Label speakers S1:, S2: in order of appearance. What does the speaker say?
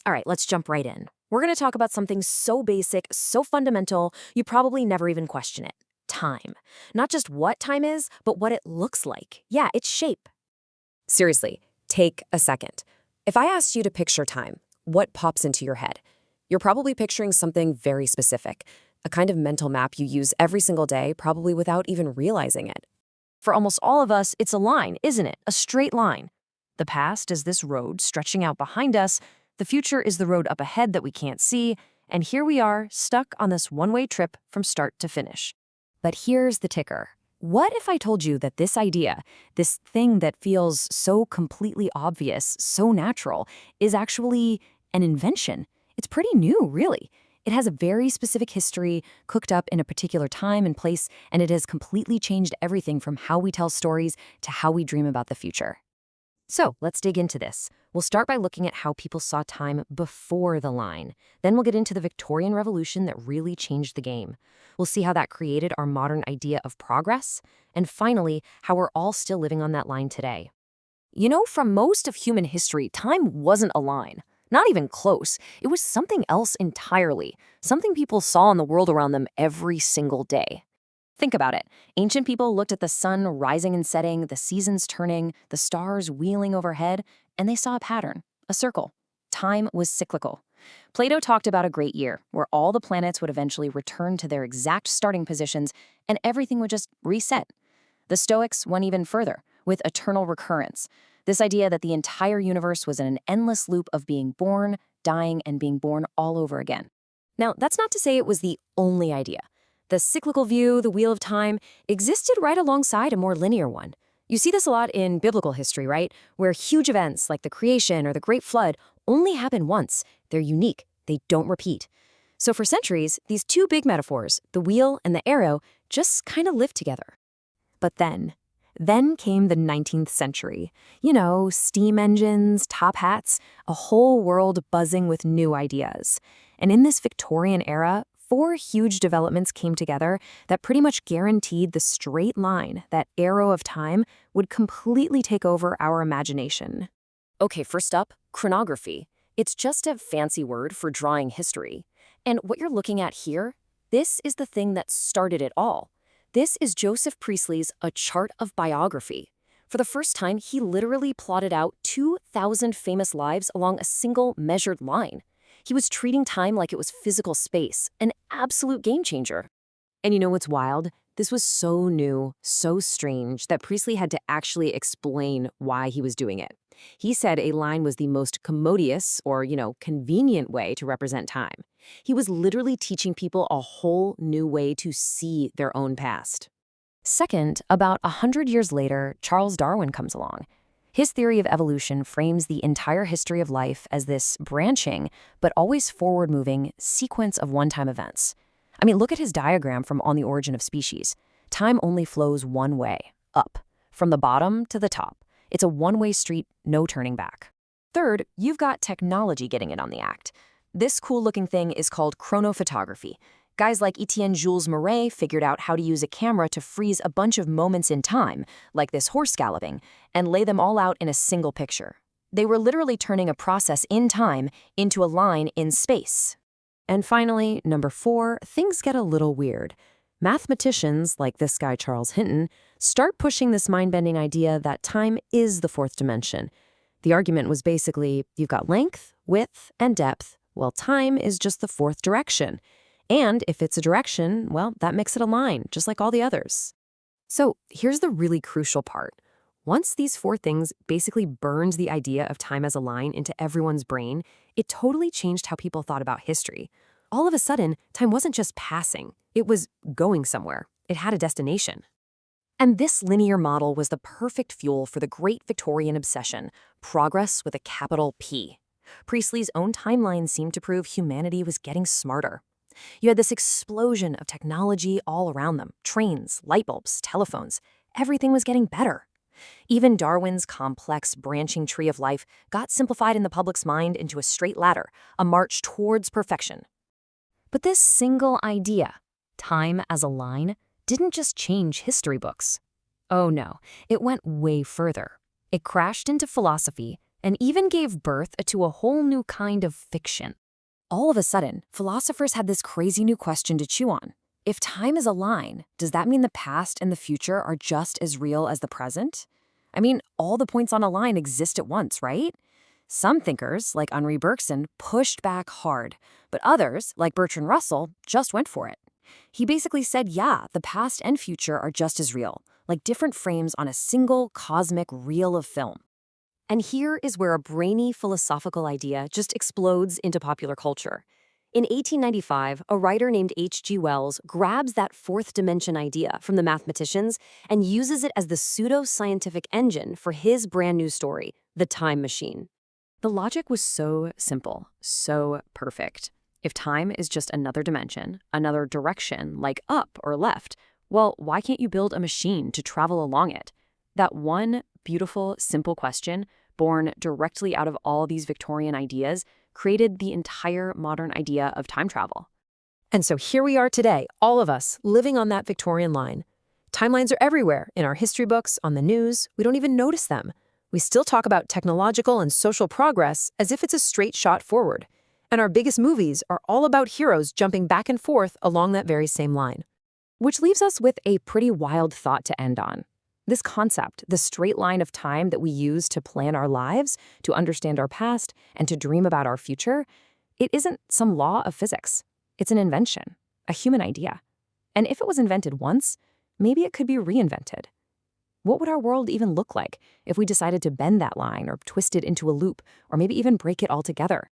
S1: All right, let's jump right in. We're going to talk about something so basic, so fundamental, you probably never even question it. Time. Not just what time is, but what it looks like. Yeah, its shape. Seriously, take a second. If I asked you to picture time, what pops into your head? You're probably picturing something very specific, a kind of mental map you use every single day, probably without even realizing it. For almost all of us, it's a line, isn't it? A straight line. The past is this road stretching out behind us, the future is the road up ahead that we can't see, and here we are, stuck on this one-way trip from start to finish. But here's the ticker. What if I told you that this idea, this thing that feels so completely obvious, so natural, is actually an invention? It's pretty new, really. It has a very specific history, cooked up in a particular time and place, and it has completely changed everything from how we tell stories to how we dream about the future. So let's dig into this. We'll start by looking at how people saw time before the line. Then we'll get into the Victorian Revolution that really changed the game. We'll see how that created our modern idea of progress. And finally, how we're all still living on that line today. You know, from most of human history, time wasn't a line. Not even close. It was something else entirely. Something people saw in the world around them every single day. Think about it. Ancient people looked at the sun rising and setting, the seasons turning, the stars wheeling overhead, and they saw a pattern, a circle. Time was cyclical. Plato talked about a great year, where all the planets would eventually return to their exact starting positions, and everything would just reset. The Stoics went even further, with eternal recurrence. This idea that the entire universe was in an endless loop of being born, dying, and being born all over again. Now, that's not to say it was the only idea. The cyclical view, the wheel of time, existed right alongside a more linear one. You see this a lot in biblical history, right? Where huge events like the creation or the Great Flood only happen once. They're unique. They don't repeat. So for centuries, these two big metaphors, the wheel and the arrow, just kind of lived together. But then came the 19th century. You know, steam engines, top hats, a whole world buzzing with new ideas. And in this Victorian era, 4 huge developments came together that pretty much guaranteed the straight line, that arrow of time, would completely take over our imagination. Okay, first up, chronography. It's just a fancy word for drawing history. And what you're looking at here, this is the thing that started it all. This is Joseph Priestley's A Chart of Biography. For the first time, he literally plotted out 2,000 famous lives along a single measured line. He was treating time like it was physical space, an absolute game changer. And you know what's wild? This was so new, so strange, that Priestley had to actually explain why he was doing it. He said a line was the most commodious or, convenient way to represent time. He was literally teaching people a whole new way to see their own past. Second, about 100 years later, Charles Darwin comes along. His theory of evolution frames the entire history of life as this branching, but always forward-moving, sequence of one-time events. I mean, look at his diagram from On the Origin of Species. Time only flows one way, up, from the bottom to the top. It's a one-way street, no turning back. Third, you've got technology getting in on the act. This cool-looking thing is called chronophotography. Guys like Etienne Jules Mouret figured out how to use a camera to freeze a bunch of moments in time, like this horse galloping, and lay them all out in a single picture. They were literally turning a process in time into a line in space. And finally, number 4, things get a little weird. Mathematicians, like this guy Charles Hinton, start pushing this mind-bending idea that time is the 4th dimension. The argument was basically, you've got length, width, and depth. Well, time is just the 4th direction. And if it's a direction, well, that makes it a line, just like all the others. So here's the really crucial part. Once these 4 things basically burned the idea of time as a line into everyone's brain, it totally changed how people thought about history. All of a sudden, time wasn't just passing. It was going somewhere. It had a destination. And this linear model was the perfect fuel for the great Victorian obsession, progress with a capital P. Priestley's own timeline seemed to prove humanity was getting smarter. You had this explosion of technology all around them. Trains, light bulbs, telephones. Everything was getting better. Even Darwin's complex branching tree of life got simplified in the public's mind into a straight ladder, a march towards perfection. But this single idea, time as a line, didn't just change history books. Oh no, it went way further. It crashed into philosophy,
S2: and even gave birth to a whole new kind of fiction.
S1: All of a sudden, philosophers had this crazy new question to chew on. If time is a line, does that mean the past and the future are just as real as the present? I mean, all the points on a line exist at once, right? Some thinkers, like Henri Bergson, pushed back hard, but others, like Bertrand Russell, just went for it. He basically said, yeah, the past and future are just as real, like different frames on a single cosmic reel of film.
S2: And here is where a brainy philosophical idea just explodes into popular culture. In 1895, a writer named H.G. Wells grabs that fourth dimension idea from the mathematicians and uses it as the pseudo-scientific engine for his brand new story, The Time Machine. The logic was so simple, so perfect. If time is just another dimension, another direction, like up or left, well, why can't you build a machine to travel along it? That one beautiful, simple question, born directly out of all these Victorian ideas, created the entire modern idea of time travel.
S3: And so here we are today, all of us, living on that Victorian line. Timelines are everywhere, in our history books, on the news. We don't even notice them. We still talk about technological and social progress as if it's a straight shot forward. And our biggest movies are all about heroes jumping back and forth along that very same line.
S1: Which leaves us with a pretty wild thought to end on. This concept, the straight line of time that we use to plan our lives, to understand our past, and to dream about our future, it isn't some law of physics. It's an invention, a human idea. And if it was invented once, maybe it could be reinvented. What would our world even look like if we decided to bend that line or twist it into a loop, or maybe even break it altogether?